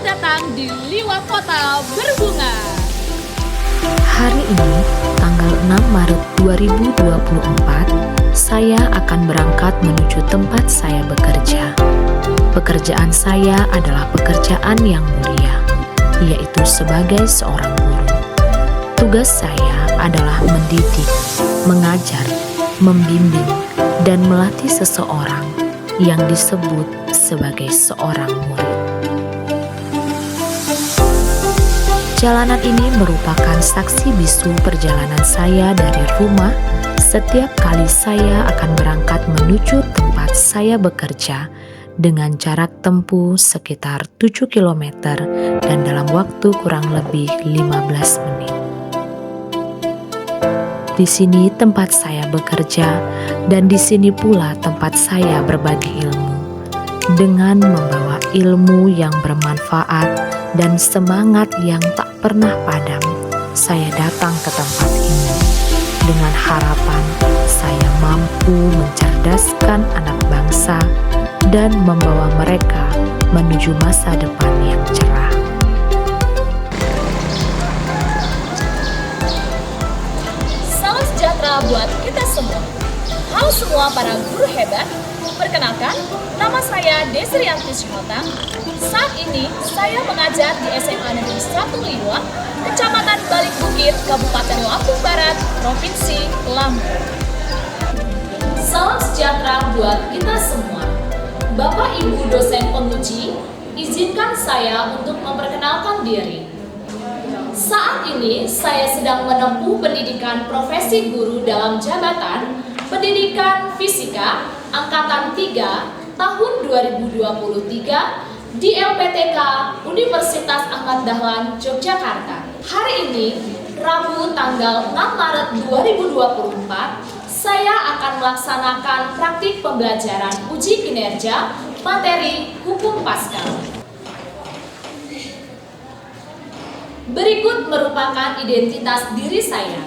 datang di Liwa Kota Berbunga. Hari ini, tanggal 6 Maret 2024, saya akan berangkat menuju tempat saya bekerja. Pekerjaan saya adalah pekerjaan yang mulia, yaitu sebagai seorang guru. Tugas saya adalah mendidik, mengajar, membimbing, dan melatih seseorang yang disebut sebagai seorang murid. Jalanan ini merupakan saksi bisu perjalanan saya dari rumah setiap kali saya akan berangkat menuju tempat saya bekerja dengan jarak tempuh sekitar 7 km dan dalam waktu kurang lebih 15 menit. Di sini tempat saya bekerja dan di sini pula tempat saya berbagi ilmu. Dengan membawa ilmu yang bermanfaat dan semangat yang tak pernah padam, saya datang ke tempat ini dengan harapan saya mampu mencerdaskan anak bangsa dan membawa mereka menuju masa depan yang cerah. Salam sejahtera buat kita semua. Halo semua para guru hebat. Perkenalkan, nama saya Desrianti Simotang. Saat ini saya mengajar di SMA Negeri 1 Liwa, Kecamatan Balik Bukit, Kabupaten Lampung Barat, Provinsi Lampung. Salam sejahtera buat kita semua. Bapak Ibu dosen penguji, izinkan saya untuk memperkenalkan diri. Saat ini saya sedang menempuh pendidikan profesi guru dalam jabatan Pendidikan Fisika Angkatan 3 tahun 2023 di LPTK Universitas Ahmad Dahlan, Yogyakarta. Hari ini, Rabu tanggal 6 Maret 2024, saya akan melaksanakan praktik pembelajaran uji kinerja materi Hukum Paskal. Berikut merupakan identitas diri saya.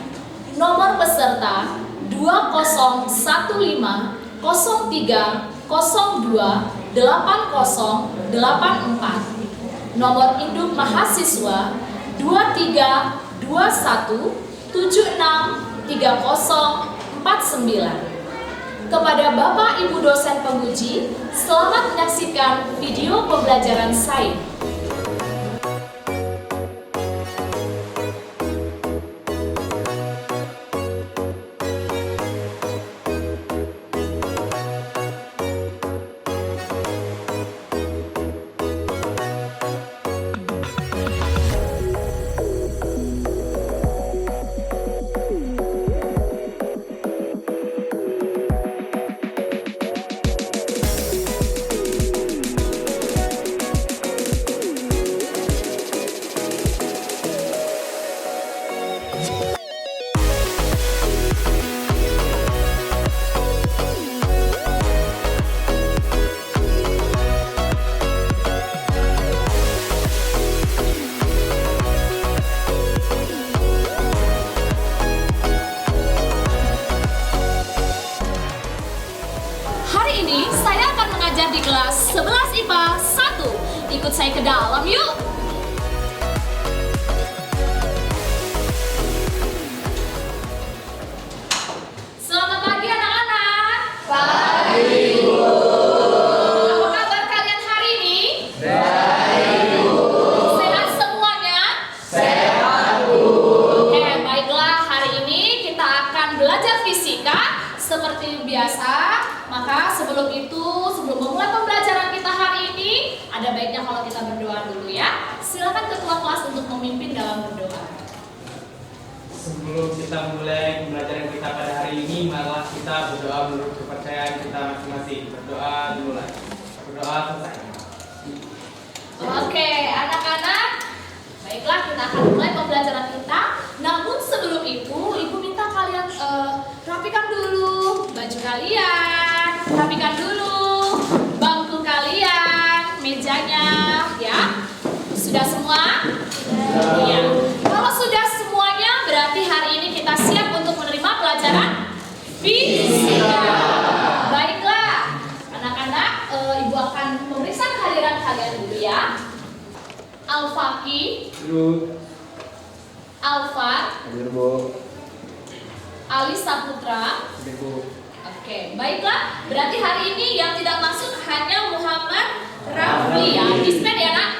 Nomor peserta 201503028084. Nomor induk mahasiswa 2321763049. Kepada Bapak Ibu dosen penguji, selamat menyaksikan video pembelajaran saya. Hari ini saya akan mengajar di kelas 11 IPA 1. Ikut saya ke dalam yuk. Selamat pagi anak-anak. Pagi, Bu. Apa kabar kalian hari ini? Baik, Bu. Sehat semuanya? Sehat, Bu. Baiklah, hari ini kita akan belajar fisika seperti biasa. Maka sebelum memulai pembelajaran kita hari ini, ada baiknya kalau kita berdoa dulu ya. Silakan ketua kelas untuk memimpin dalam berdoa. Sebelum kita mulai pembelajaran kita pada hari ini, marilah kita berdoa menurut kepercayaan kita masing-masing. Berdoa dimulai. Berdoa selesai. Oke, anak-anak. Baiklah, kita akan mulai pembelajaran kita. Namun sebelum itu, Ibu minta kalian rapikan dulu baju kalian, rapikan dulu bangku kalian, mejanya, ya. Sudah semua? Iya. Kalau sudah semuanya, berarti hari ini kita siap untuk menerima pelajaran fisika. Baiklah, anak-anak, Ibu akan memeriksa kehadiran kalian dulu ya. Alfaki, Duduk. Alfa, Hadir, Bu. Ali Saputra. Hadir, Bu. Oke, baiklah. Berarti hari ini yang tidak masuk hanya Muhammad Rafli ya. Dispen ya, Nak?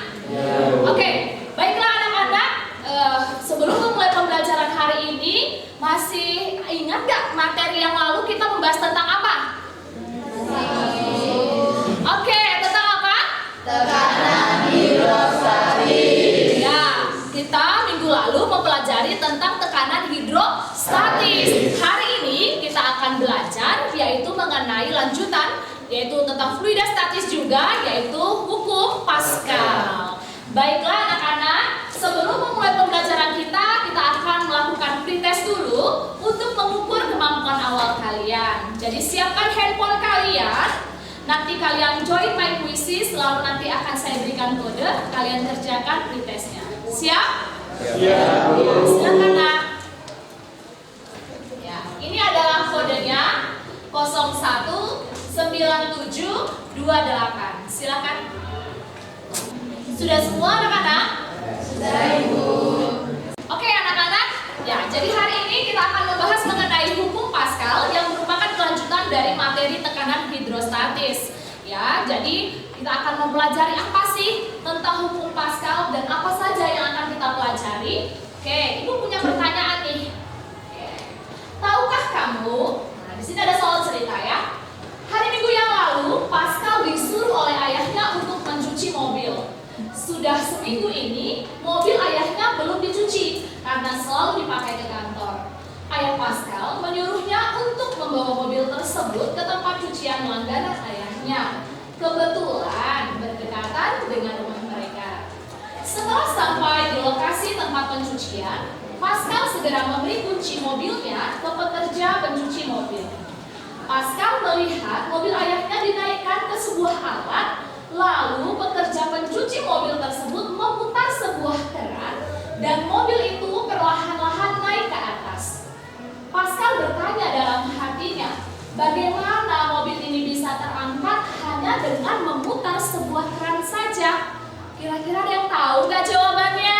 Oke, baiklah anak-anak. Sebelum memulai pembelajaran hari ini, masih ingat gak materi yang lalu kita membahas tentang apa? Oke, tentang apa? Tekanan hidrostatis. Ya, kita minggu lalu mempelajari tentang tekanan hidrostatis. Hari ini kita akan belajar yaitu mengenai lanjutan, yaitu tentang fluida statis juga, yaitu hukum Pascal. Baiklah anak-anak, sebelum memulai pembelajaran kita akan melakukan pretest dulu untuk mengukur kemampuan awal kalian. Jadi siapkan handphone kalian. Nanti kalian join my quizzes, lalu nanti akan saya berikan kode, kalian kerjakan pretestnya. Siap? Iya. Ya, silakan Nak. Ya, ini adalah kodenya 019728. Silakan. Sudah semua anak-anak? Sudah, Ibu. Oke anak-anak, ya jadi hari ini kita akan membahas mengenai hukum Pascal yang merupakan kelanjutan dari materi tekanan hidrostatis. Ya, jadi kita akan mempelajari apa sih tentang hukum Pascal dan apa saja yang akan kita pelajari. Oke, Ibu punya pertanyaan nih. Oke. Tahukah kamu? Nah, di sini ada soal cerita ya. Hari Minggu yang lalu, Pascal disuruh oleh ayahnya untuk mencuci mobil. Sudah seminggu ini, mobil ayahnya belum dicuci karena selalu dipakai ke kantor. Ayah Pascal menyuruhnya untuk membawa mobil tersebut ke tempat cucian langganan ayahnya. Kebetulan berdekatan dengan rumah mereka. Setelah sampai di lokasi tempat pencucian, Pascal segera memberi kunci mobilnya ke pekerja pencuci mobil. Pascal melihat mobil ayahnya dinaikkan ke sebuah alat. Lalu pekerja pencuci mobil tersebut memutar sebuah keran dan mobil itu perlahan-lahan naik ke atas. Pascal bertanya dalam hatinya, bagaimana mobil ini bisa terangkat hanya dengan memutar sebuah keran saja? Kira-kira ada yang tahu nggak jawabannya?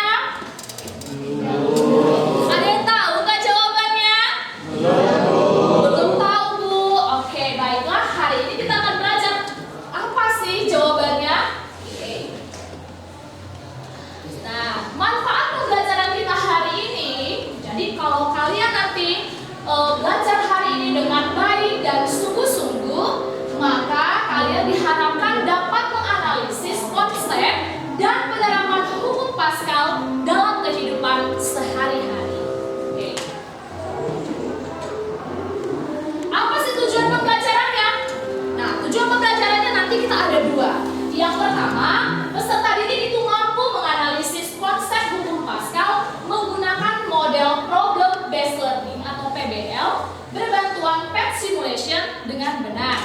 Ada yang tahu nggak jawabannya? Belum tahu, Bu. Oke, baiklah. Hari ini kita akan belajar apa sih jawabannya? Oke. Nah, manfaat pembelajaran kita hari ini, jadi kalau kalian nanti belajar hari ini dengan baik dan sungguh-sungguh, maka kalian diharapkan dapat menganalisis konsep dan penerapan hukum Pascal dalam kehidupan sehari-hari. Oke. Apa sih tujuan pembelajarannya? Nah, tujuan pembelajarannya nanti kita ada dua. Yang pertama, peserta didik itu mampu menganalisis konsep hukum Pascal menggunakan model Problem Based Learning atau PBL berbantuan PET Simulation dengan benar.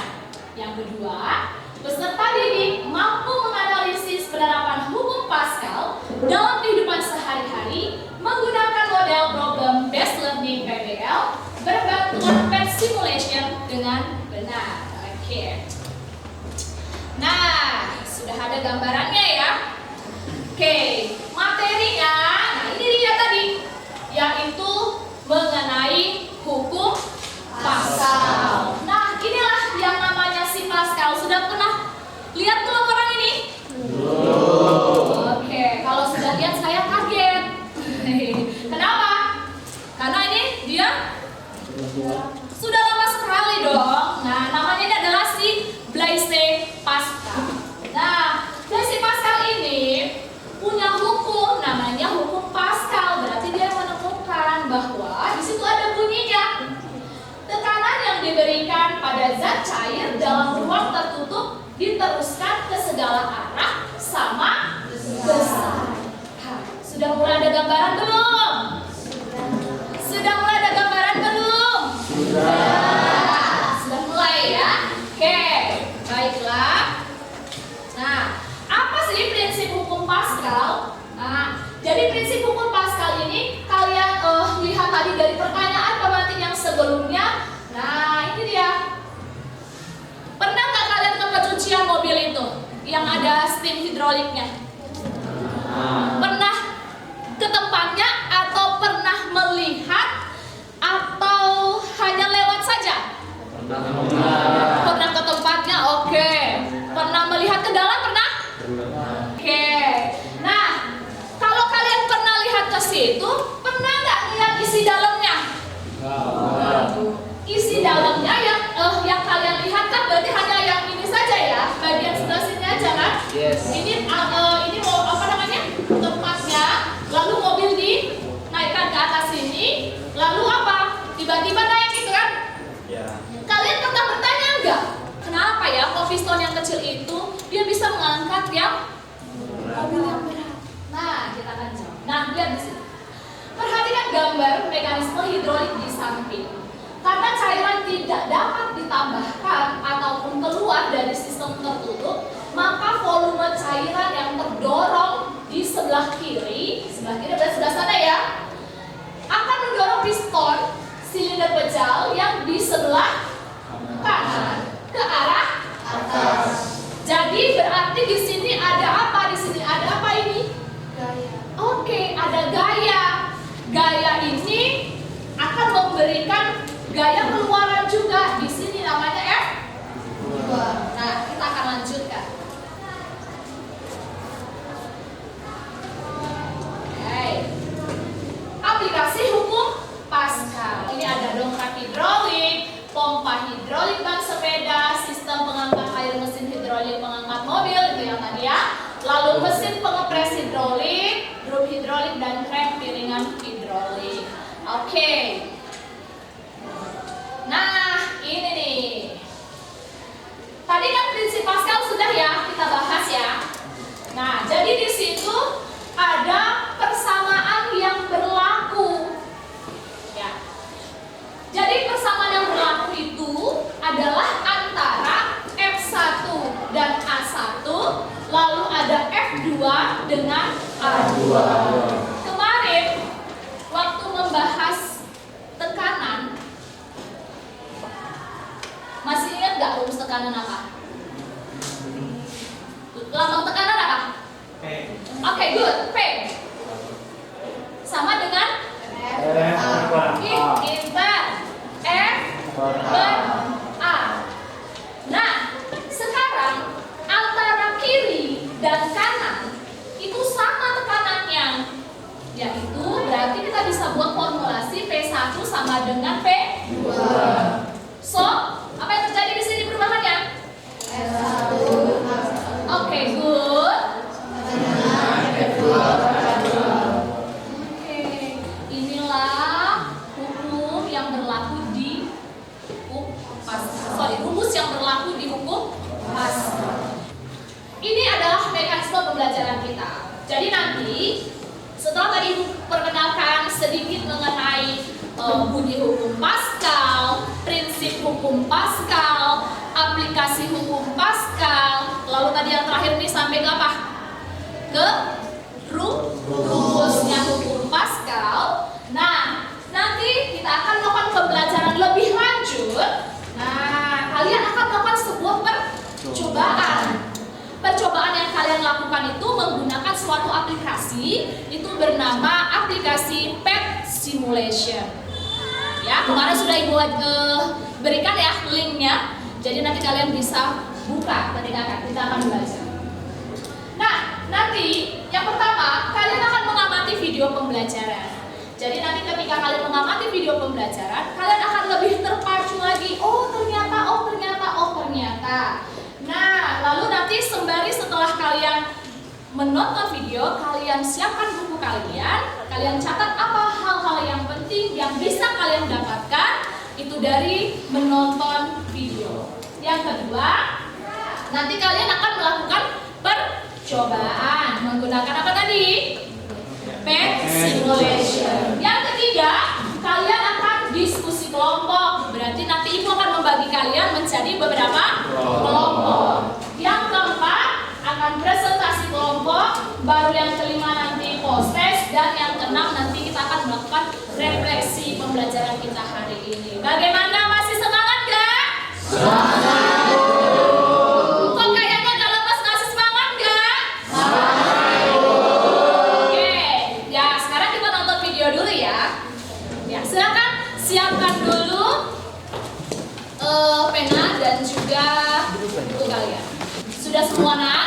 Yang kedua, peserta didik mampu menganalisis penerapan hukum Pascal dalam kehidupan sehari-hari menggunakan model Problem Based Learning PBL berbantuan PET Simulation dengan benar. Oke. Nah, sudah ada gambarannya ya. Oke, materinya, nah ini dia tadi, yaitu mengenai hukum Pascal. Nah, inilah yang namanya si Pascal. Sudah pernah lihat belum orang ini? Oke, kalau sudah lihat saya kaget. Kenapa? Karena ini dia sudah lama sekali dong. Nah, namanya ini adalah si Blaise Pascal. Nah, Blaise Pascal ini punya hukum namanya hukum Pascal. Berarti dia menemukan bahwa di situ ada bunyinya. Tekanan yang diberikan pada zat cair dalam ruang tertutup diteruskan ke segala arah sama besar. Sudah mulai ada gambaran belum? Sudah mulai ada gambaran belum? Sudah mulai ya? Oke, baiklah. Nah, apa sih prinsip hukum Pascal? Nah, jadi prinsip hukum Pascal ini kalian lihat tadi dari pertanyaan pematin yang sebelumnya. Nah, ini dia. Pernah nggak kalian ke pencucian mobil itu yang ada steam hidroliknya? Pernah ke tempatnya atau pernah melihat atau hanya lewat saja? Pernah ke tempatnya, oke. Pernah melihat ke dalam, pernah? Oke. Nah, kalau kalian pernah lihat ke situ, pernah nggak lihat isi dalamnya? Isi dalamnya yang kalian lihat kan berarti hanya yang ini saja ya, bagian sebelah sini aja kan? Yes. Ini mau apa namanya? Tempatnya, lalu mobil dinaikkan ke atas sini, lalu apa? Tiba-tiba naik gitu kan? Kalian pernah bertanya enggak? Kenapa ya kok piston yang kecil itu dia bisa mengangkat yang mobil yang berat? Nah, kita akan jawab. Nah, lihat di sini. Perhatikan gambar mekanisme hidrolik di samping. Karena cairan tidak dapat ditambahkan ataupun keluar dari sistem tertutup, maka volume cairan yang terdorong di sebelah kiri berarti sebelah sana ya, akan mendorong piston silinder pejal yang di sebelah kanan ke arah atas. Jadi berarti di sini ada apa? Di sini ada apa ini? Gaya. Oke, ada gaya. Gaya ini akan memberikan gaya keluaran juga. Di sini namanya F2. Nah, kita akan lanjutkan. Oke. Aplikasi hukum Pascal. Ini ada dongkrak hidrolik, pompa hidrolik ban sepeda, sistem pengangkat air mesin hidrolik pengangkat mobil itu yang tadi ya. Lalu mesin pengepres hidrolik, drum hidrolik dan krem piringan hidrolik. Oke. Nah, ini nih. Tadi kan prinsip Pascal sudah ya kita bahas ya. Nah, jadi di situ ada persamaan yang berlaku. Ya. Jadi persamaan yang berlaku itu adalah antara F1 dan A1, lalu ada F2 dengan A2. Kemarin waktu membahas tekanan, masih ingat nggak rumus tekanan apa? Lambang tekanan apa? P. Oke, good. P sama dengan pintar. F per A. Nah, sekarang antara kiri dan kanan itu sama tekanannya, yaitu berarti kita bisa buat formulasi P1 sama dengan P2. So, apa yang terjadi di sini perubahannya? Oke, good. Oke, inilah hukum yang berlaku di rumus yang berlaku di hukum Pascal. Ini adalah mekanisme pembelajaran kita. Jadi nanti setelah tadi perkenalkan sedikit mengenai bunyi hukum Pascal, prinsip hukum Pascal, aplikasi hukum Pascal, lalu tadi yang terakhir nih sampai ke apa? Ke rumusnya hukum Pascal. Nah, nanti kita akan melakukan pembelajaran lebih lanjut. Nah, kalian akan melakukan sebuah percobaan. Percobaan yang kalian lakukan itu menggunakan suatu aplikasi, itu bernama aplikasi PET Simulation. Ya, kemarin sudah Ibu berikan ya linknya. Jadi nanti kalian bisa buka ketika kita akan belajar. Nah, nanti yang pertama kalian akan mengamati video pembelajaran. Jadi nanti ketika kalian mengamati video pembelajaran, kalian akan lebih terpacu lagi. Oh ternyata. Nah, lalu nanti sembari setelah kalian menonton video, kalian siapkan buku kalian catat apa hal-hal yang penting yang bisa kalian dapatkan itu dari menonton video. Yang kedua, nanti kalian akan melakukan percobaan menggunakan apa tadi? PET Simulation. Yang ketiga, kalian akan diskusi kelompok. Berarti nanti Ibu akan membagi kalian menjadi beberapa kelompok. Yang keempat, akan presentasi kelompok. Baru yang kelima nanti post test. Dan yang keenam nanti kita akan melakukan refleksi pembelajaran kita hari ini. Bagaimana, masih semangat gak? Semangat! Kok kayaknya kalau Mas ngasih semangat gak? Semangat! semua nak?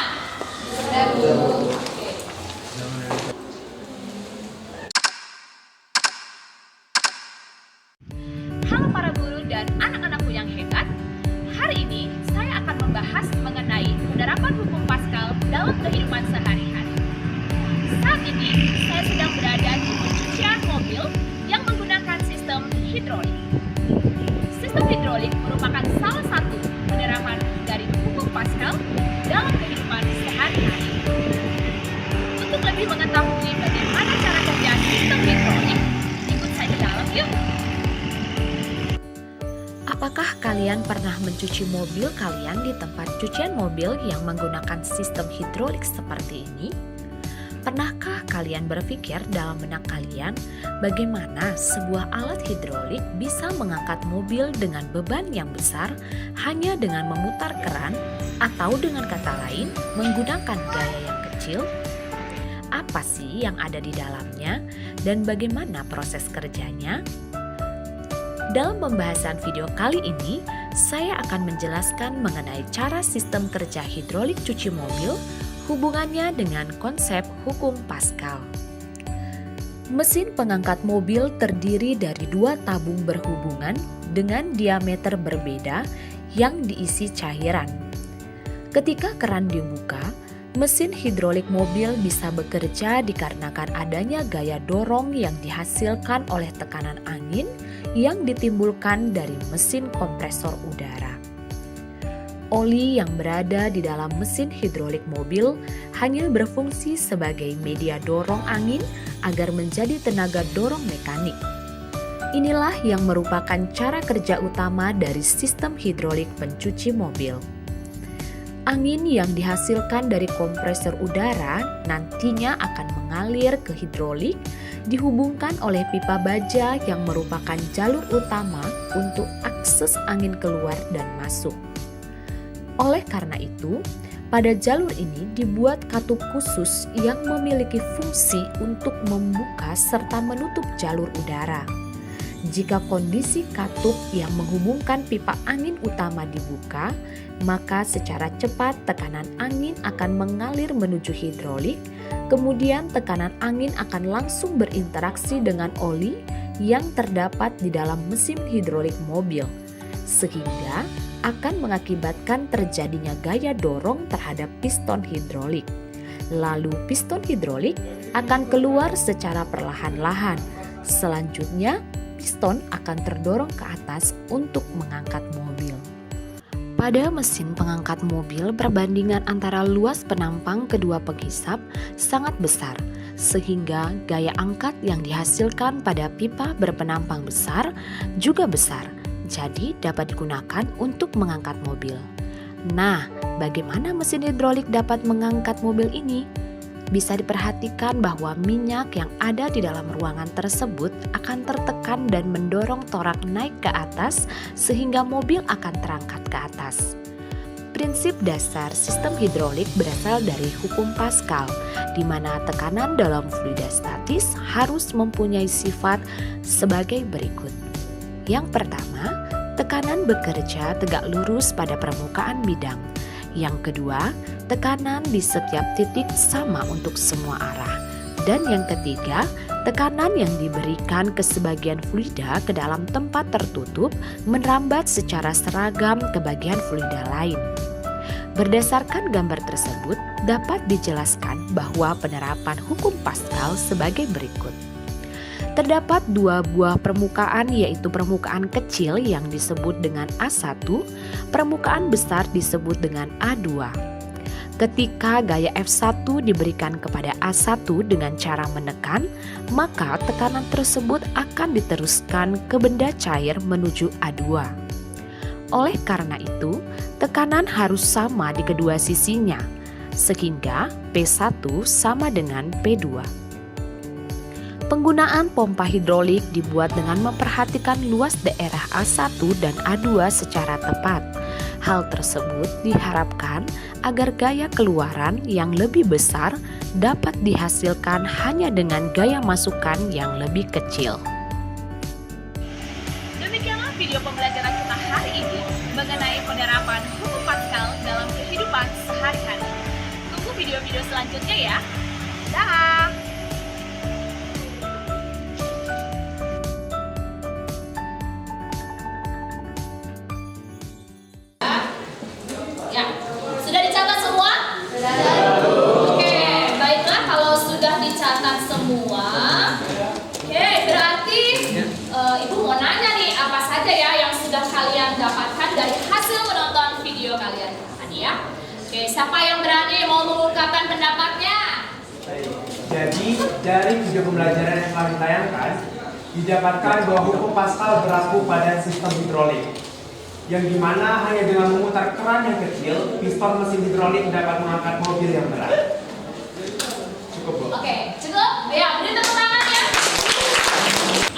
Halo para guru dan anak-anakku yang hebat. Hari ini saya akan membahas mengenai penerapan hukum Pascal dalam kehidupan sehari-hari. Saat ini saya sedang berada di pencucian mobil yang menggunakan sistem hidrolik. Sistem hidrolik merupakan salah satu penerapan dari hukum Pascal dalam kehidupan sehari-hari. Untuk lebih mengetahui bagaimana cara kerja sistem hidrolik, ikut saya ke dalam yuk. Apakah kalian pernah mencuci mobil kalian di tempat cucian mobil yang menggunakan sistem hidrolik seperti ini? Pernahkah kalian berpikir dalam benak kalian bagaimana sebuah alat hidrolik bisa mengangkat mobil dengan beban yang besar hanya dengan memutar keran atau dengan kata lain menggunakan gaya yang kecil? Apa sih yang ada di dalamnya dan bagaimana proses kerjanya? Dalam pembahasan video kali ini, saya akan menjelaskan mengenai cara sistem kerja hidrolik cuci mobil, hubungannya dengan konsep hukum Pascal. Mesin pengangkat mobil terdiri dari dua tabung berhubungan dengan diameter berbeda yang diisi cairan. Ketika keran dibuka, mesin hidrolik mobil bisa bekerja dikarenakan adanya gaya dorong yang dihasilkan oleh tekanan angin yang ditimbulkan dari mesin kompresor udara. Oli yang berada di dalam mesin hidrolik mobil hanya berfungsi sebagai media dorong angin agar menjadi tenaga dorong mekanik. Inilah yang merupakan cara kerja utama dari sistem hidrolik pencuci mobil. Angin yang dihasilkan dari kompresor udara nantinya akan mengalir ke hidrolik, dihubungkan oleh pipa baja yang merupakan jalur utama untuk akses angin keluar dan masuk. Oleh karena itu, pada jalur ini dibuat katup khusus yang memiliki fungsi untuk membuka serta menutup jalur udara. Jika kondisi katup yang menghubungkan pipa angin utama dibuka, maka secara cepat tekanan angin akan mengalir menuju hidrolik, kemudian tekanan angin akan langsung berinteraksi dengan oli yang terdapat di dalam mesin hidrolik mobil, sehingga akan mengakibatkan terjadinya gaya dorong terhadap piston hidrolik. Lalu piston hidrolik akan keluar secara perlahan-lahan. Selanjutnya, piston akan terdorong ke atas untuk mengangkat mobil. Pada mesin pengangkat mobil, perbandingan antara luas penampang kedua penghisap sangat besar, sehingga gaya angkat yang dihasilkan pada pipa berpenampang besar juga besar, jadi dapat digunakan untuk mengangkat mobil. Nah, bagaimana mesin hidrolik dapat mengangkat mobil ini? Bisa diperhatikan bahwa minyak yang ada di dalam ruangan tersebut akan tertekan dan mendorong torak naik ke atas sehingga mobil akan terangkat ke atas. Prinsip dasar sistem hidrolik berasal dari hukum Pascal, di mana tekanan dalam fluida statis harus mempunyai sifat sebagai berikut. Yang pertama, tekanan bekerja tegak lurus pada permukaan bidang. Yang kedua, tekanan di setiap titik sama untuk semua arah. Dan yang ketiga, tekanan yang diberikan ke sebagian fluida ke dalam tempat tertutup merambat secara seragam ke bagian fluida lain. Berdasarkan gambar tersebut, dapat dijelaskan bahwa penerapan hukum Pascal sebagai berikut. Terdapat dua buah permukaan, yaitu permukaan kecil yang disebut dengan A1, permukaan besar disebut dengan A2. Ketika gaya F1 diberikan kepada A1 dengan cara menekan, maka tekanan tersebut akan diteruskan ke benda cair menuju A2. Oleh karena itu, tekanan harus sama di kedua sisinya, sehingga P1 sama dengan P2. Penggunaan pompa hidrolik dibuat dengan memperhatikan luas daerah A1 dan A2 secara tepat. Hal tersebut diharapkan agar gaya keluaran yang lebih besar dapat dihasilkan hanya dengan gaya masukan yang lebih kecil. Demikianlah video pembelajaran kita hari ini mengenai penerapan hukum Pascal dalam kehidupan sehari-hari. selanjutnya ya. Dah. Ya, sudah dicatat semua? Sudah. Oke, baiklah kalau sudah dicatat semua. Oke, berarti Ibu mau nanya nih, apa saja ya yang sudah kalian dapatkan dari hasil menonton video kalian tadi ya? Oke, siapa yang berani mau mengungkapkan pendapatnya? Jadi dari video pembelajaran yang telah ditayangkan, didapatkan bahwa hukum Pascal berlaku pada sistem hidrolik, yang dimana hanya dengan memutar keran yang kecil, piston mesin hidrolik dapat mengangkat mobil yang berat. Cukup, Bu. Oke, cukup? Ya, beri tepuk tangan ya.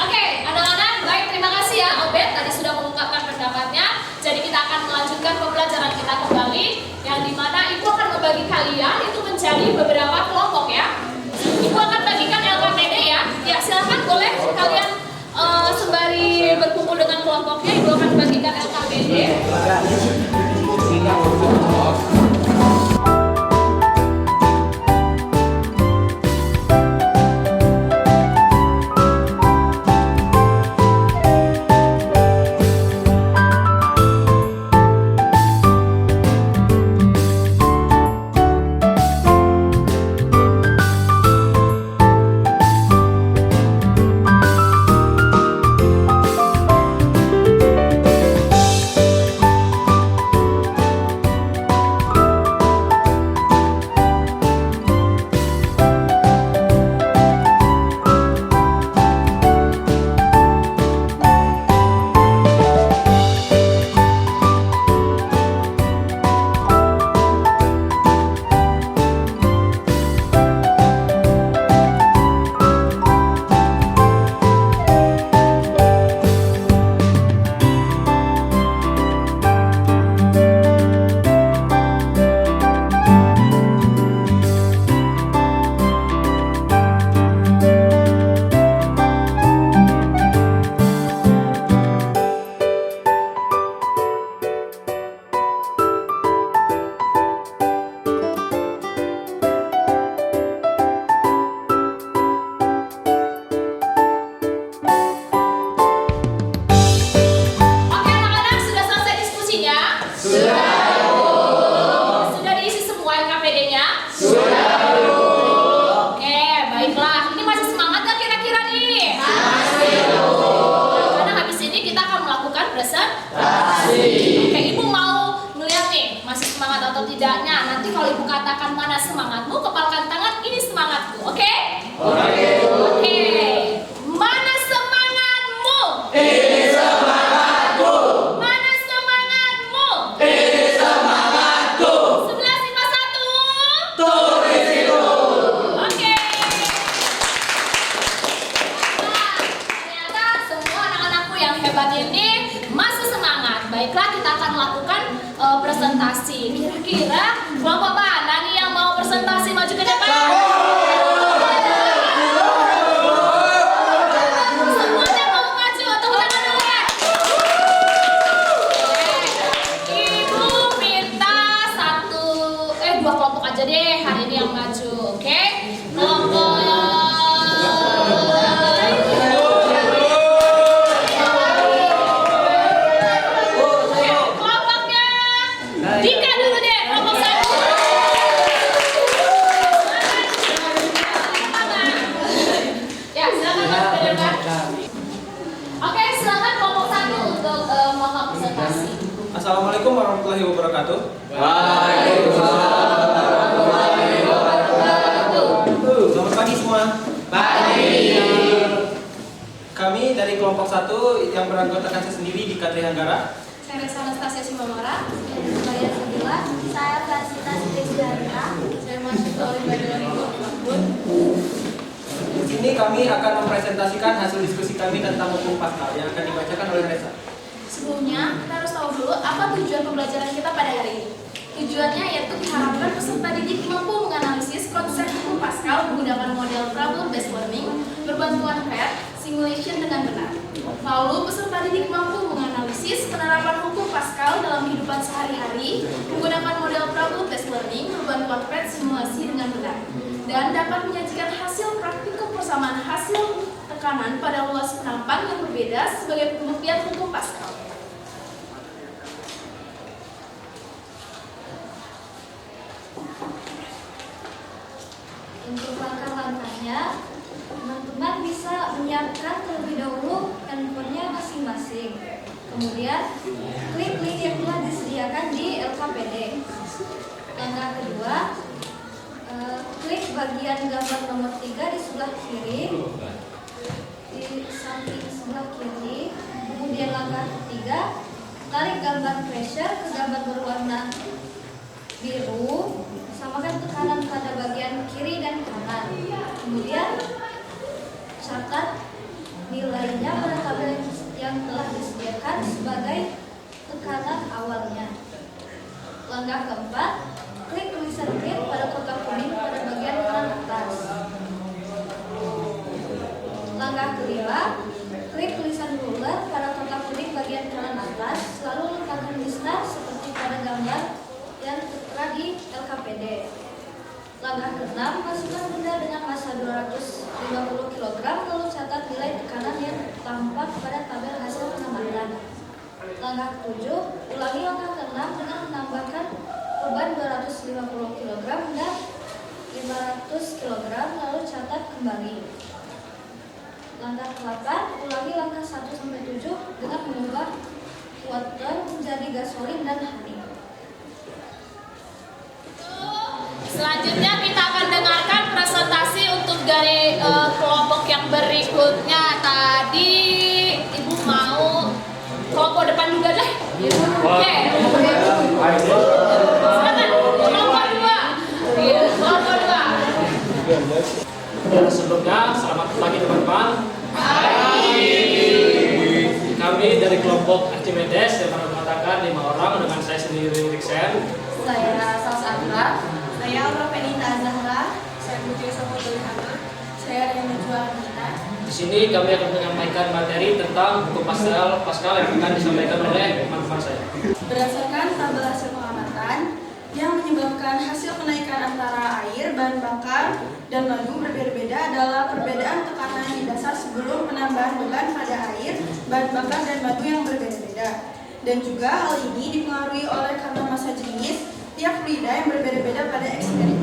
Oke, anak-anak, baik, terima kasih ya Obed tadi sudah mengungkapkan pendapatnya. Jadi kita akan melanjutkan pembelajaran kita kembali, yang dimana Ibu akan membagi kalian itu menjadi beberapa kelompok ya. Ibu akan bagikan LKPD ya. Ya, silakan boleh kalian sembari berkumpul dengan kelompoknya, Ibu akan bagikan LKPD. Oke, Ibu mau ngeliat nih masih semangat atau tidaknya. Nanti kalau Ibu katakan mana semangatmu, kepalkan tangan, ini semangatku. Oke? Oke. Mana semangatmu? Ini semangatku. Mana semangatmu? Ini semangatku. 1151. Tulis itu. Oke. Nah, ternyata semua anak-anakku yang hebat ini masih semangat. Baiklah, kita akan melakukan presentasi. Kira-kira kelompok mana nih yang mau presentasi maju ke depan? Semuanya mau maju, tepuk tangan dulu ya. Ibu minta dua kelompok aja deh hari ini yang maju, oke? Kelompok kelompoknya Dika dulu deh, kelompok 1. Ya, silakan Mas ke depan. Oke, silakan kelompok 1 untuk melakukan presentasi. Assalamualaikum warahmatullahi wabarakatuh. Selamat pagi semua. Kami dari kelompok 1 yang beranggotakan saya sendiri di Katri Hanggara. Saya Resa Anastasia Simamora. Saya Sabila, saya Fasita Sudesdarita. Saya mahasiswa Olimpiade 2014. Di sini kami akan mempresentasikan hasil diskusi kami tentang hukum Pascal yang akan dibacakan oleh Resa. Sebelumnya, kita harus tahu dulu apa tujuan pembelajaran kita pada hari ini. Tujuannya yaitu diharapkan peserta didik mampu menganalisis konsep hukum Pascal menggunakan model problem based learning, berbantuan PET, simulation dengan benar. Lalu peserta didik mampu menganalisis penerapan hukum Pascal dalam kehidupan sehari-hari menggunakan model problem-based learning berbantuan PET simulasi dengan benar, dan dapat menyajikan hasil praktikum persamaan hasil tekanan pada luas penampang yang berbeda sebagai pembuktian hukum Pascal. Untuk langkah-langkahnya, teman-teman bisa menyiapkan terlebih dahulu handphonenya masing-masing. Kemudian, klik link yang telah disediakan di LKPD. Langkah kedua, klik bagian gambar nomor 3 di sebelah kiri, di samping sebelah kiri. Kemudian langkah ketiga, tarik gambar pressure ke gambar berwarna biru, samakan tekanan pada bagian kiri dan kanan. Kemudian catat nilainya pada tabel yang telah disediakan sebagai tekanan awalnya. Langkah keempat, klik tulisan grade pada kotak kuning pada bagian kanan atas. Langkah kelima, klik tulisan ruler pada kotak kuning bagian kanan atas, lalu letakkan listener seperti pada gambar yang tertera di LKPD. Langkah keenam, masukkan benda dengan massa 250 kg, lalu catat nilai tekanan yang tampak pada tabel hasil pengamatan. Langkah ketujuh, ulangi langkah keenam dengan menambahkan beban 250 kg dan 500 kg, lalu catat kembali. Langkah ke-8, ulangi langkah 1-7 dengan mengubah water menjadi gasolin dan honey. Selanjutnya kita akan dengarkan presentasi untuk dari kelompok yang berikutnya. Tadi Ibu mau kelompok depan juga deh. Oke. Silakan kelompok 2. Kelompok 2. Sebelumnya, selamat pagi teman-teman. Kami dari kelompok Archimedes yang mengatakan 5 orang dengan saya sendiri Riksen. Saya Salsandra. Saya Aura Penita Zahra. Saya Putri Samudrihana. Saya Reni Jualita. Di sini kami akan menyampaikan materi tentang hukum Pascal yang akan disampaikan oleh teman-teman saya. Berdasarkan tabel hasil pengamatan yang menyebabkan hasil kenaikan antara air, bahan bakar, dan madu berbeda-beda adalah perbedaan tekanan di dasar sebelum penambahan beban pada air, bahan bakar, dan madu yang berbeda-beda. Dan juga hal ini dipengaruhi oleh karena massa jenis tiap fluida yang berbeda-beda pada eksperimen.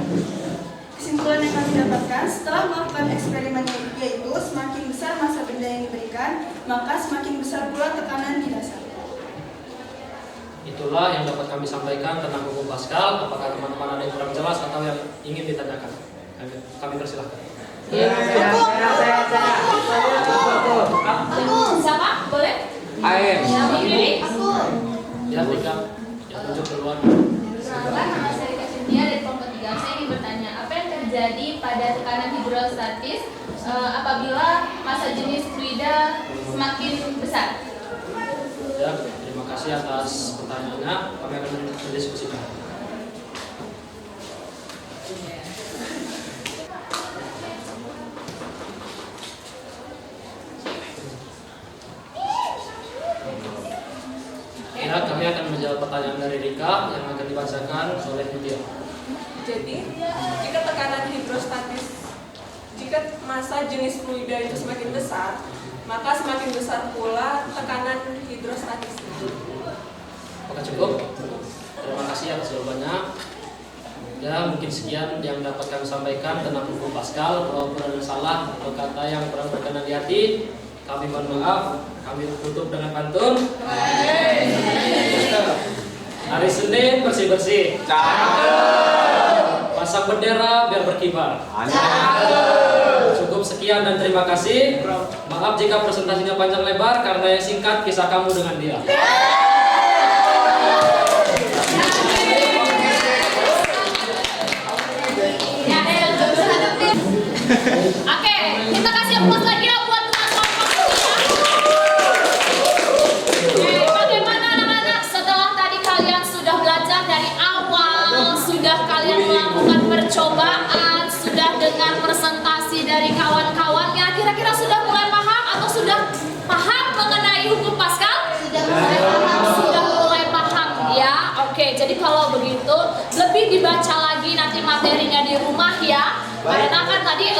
Kesimpulan yang kami dapatkan setelah melakukan eksperimen yaitu semakin besar massa benda yang diberikan, maka semakin besar pula tekanan di dasar. Itulah yang dapat kami sampaikan tentang hukum Pascal. Apakah teman-teman ada yang kurang jelas atau yang ingin ditanyakan? Kami persilahkan. Siapa? Boleh? AM. Aku. Ya, Tika. Ya, tunjuk duluan. Perkenalkan, nama saya Rika Cynthia dari kelompok 3. Saya ingin bertanya, apa yang terjadi pada tekanan hidrostatis apabila massa jenis fluida semakin besar? Ya, terima kasih atas pertanyaannya. Kami akan mendiskusikan. Ya, kami akan menjawab pertanyaan dari Rika yang akan dibacakan oleh Lydia. Jadi, jika tekanan hidrostatis, jika massa jenis fluida itu semakin besar, maka semakin besar pula tekanan hidrostatis. Apakah cukup? Terima kasih atas jawabannya. Ya, mungkin sekian yang dapat kami sampaikan tentang hukum Pascal. Kalau ada salah atau kata yang kurang berkenan di hati, kami mohon maaf. Kami tutup dengan pantun. Hari Senin bersih-bersih. Pasang bendera biar berkibar. Cukup sekian dan terima kasih. Maaf jika presentasinya panjang lebar karena yang singkat kisah kamu dengan dia. Oke, kita kasih applause lagi ya buat teman-teman ya. Oke, bagaimana anak-anak setelah tadi kalian sudah belajar dari awal, sudah kalian melakukan percobaan, sudah dengar presentasi dari kawan-kawannya, kira-kira sudah mulai paham atau sudah paham Sudah mulai paham ya? Oke, jadi kalau begitu lebih dibaca lagi nanti materinya di rumah ya. Karena kan tadi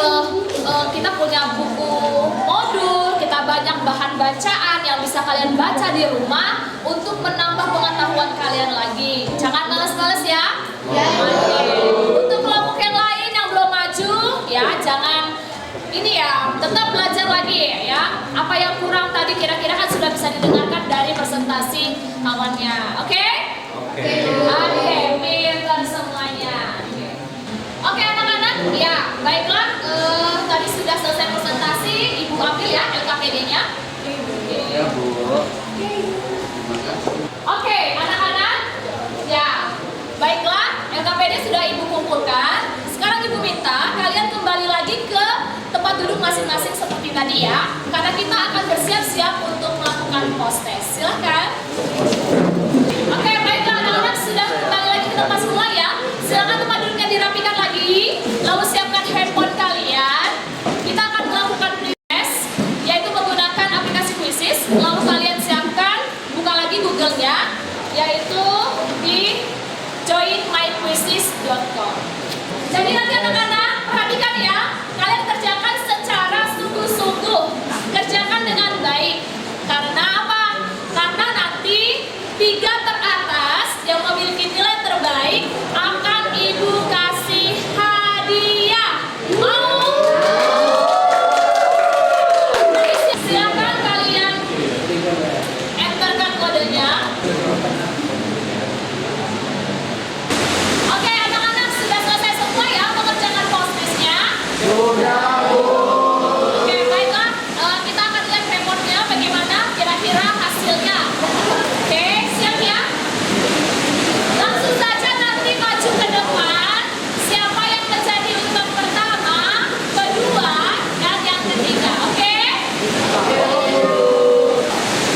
kita punya buku modul, kita banyak bahan bacaan yang bisa kalian baca di rumah untuk menambah pengetahuan kalian lagi. Jangan males-males ya. Oke. Untuk kelompok yang lain yang belum maju ya, jangan ini ya, tetap belajar lagi ya. Apa yang kurang tadi kira-kira kan sudah bisa didengarkan dari presentasi kawannya. Oke? Oke, pintar semuanya. Oke anak-anak, ya baiklah, tadi sudah selesai presentasi, Ibu ambil ya LKPD-nya. Ya, Bu. Oke anak-anak, ya baiklah, LKPD sudah Ibu kumpulkan. Sekarang Ibu minta kalian kembali lagi ke tempat duduk masing-masing seperti tadi ya, karena kita akan bersiap-siap untuk melakukan post test. Silakan. Oke, baiklah anak-anak sudah kembali lagi ke tempat semua ya. Silakan tempat duduknya dirapikan lagi, lalu siapkan handphone kalian. Kita akan melakukan pretest, yaitu menggunakan aplikasi Quizzes. Lalu kalian siapkan, buka lagi Google-nya, yaitu di joinmyquizzes.com. Jadi nanti anak-anak perhatikan ya, kalian kerjakan secara sungguh-sungguh, kerjakan dengan baik. Karena apa? Karena nanti 3 teratas yang memiliki nilai terbaik akan Ibu kasih hadiah. Mau? Silakan kalian enterkan kodenya. Oke anak-anak, sudah selesai semua ya mengerjakan post test-nya? Oke, baiklah, kita akan lihat reportnya bagaimana kira-kira hasilnya. Oke, siap ya? Langsung saja nanti maju ke depan. Siapa yang menjadi urutan pertama, kedua, dan yang ketiga. Oke?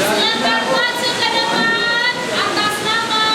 Silakan maju ke depan atas nama.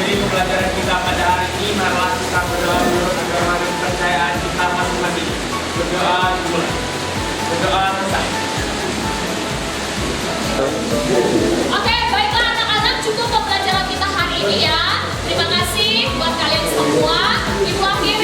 mengakhiri pembelajaran kita pada hari ini, marilah kita berdoa menurut agama dan kepercayaan kita masing-masing. Berdoa dimulai. Berdoa selesai. Oke, baiklah anak-anak, cukup pembelajaran kita hari ini ya. Terima kasih buat kalian semua. Ibu akhiri